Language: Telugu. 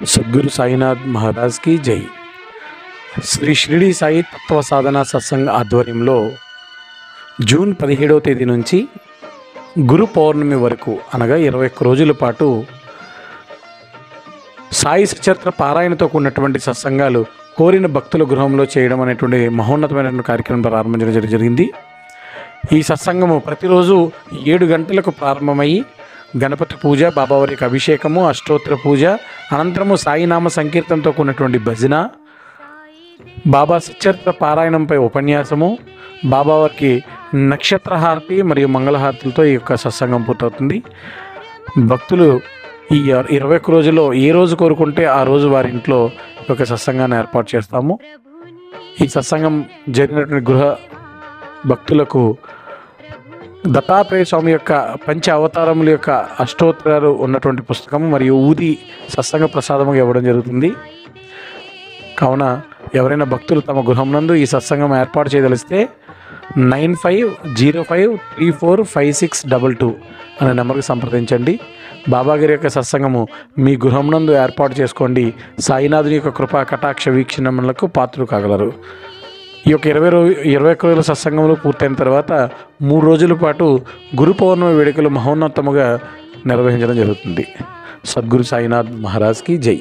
సద్గురు సాయినాథ్ మహారాజ్ की జై. శ్రీ షిరిడి సాయి తత్వ సాధన సత్సంగ్ ఆధ్వర్యంలో జూన్ 17వ తేదీ నుంచి గురు పౌర్ణమి వరకు అనగా 21 రోజుల పాటు సాయి సచరిత్ర పారాయణతో కూడినటువంటి సత్సంగాలు కోరిన భక్తుల గృహంలో చేయడం అనేటువంటి మహోన్నతమైనటువంటి కార్యక్రమం ప్రారంభించడం జరిగింది. ఈ సత్సంగము ప్రతిరోజు 7 గంటలకు ప్రారంభమయ్యి గణపతి పూజ, బాబావారికి అభిషేకము, అష్టోత్తర పూజ, అనంతరము సాయినామ సంకీర్తనతో కూడినటువంటి భజన, బాబా సచరిత్ర పారాయణంపై ఉపన్యాసము, బాబావారికి నక్షత్రహారతి మరియు మంగళహారతులతో ఈ యొక్క సత్సంగం పూర్తవుతుంది. భక్తులు ఈ 21 రోజుల్లో ఏ రోజు కోరుకుంటే ఆ రోజు వారి ఇంట్లో ఒక సత్సంగాన్ని ఏర్పాటు చేస్తాము. ఈ సత్సంగం జరిగినటువంటి గృహ భక్తులకు దత్తాత్రేయ స్వామి యొక్క పంచ అవతారముల యొక్క అష్టోత్తరాలు ఉన్నటువంటి పుస్తకం మరియు ఊది సత్సంగ ప్రసాదముగా ఇవ్వడం జరుగుతుంది. కావున ఎవరైనా భక్తులు తమ గృహం నందు ఈ సత్సంగం ఏర్పాటు చేయదలిస్తే 9505345622 అనే నెంబర్కి సంప్రదించండి. బాబాగారి యొక్క సత్సంగము మీ గృహం నందు ఏర్పాటు చేసుకోండి. సాయినాథుని యొక్క కృపా కటాక్ష వీక్షణములకు పాత్రలు కాగలరు. ఈ యొక్క 21 రోజుల సత్సంగంలో పూర్తయిన తర్వాత 3 రోజుల పాటు గురు పౌర్ణమి వేడుకలు మహోన్నతముగా నిర్వహించడం జరుగుతుంది. సద్గురు సాయినాథ్ మహారాజ్ की జై.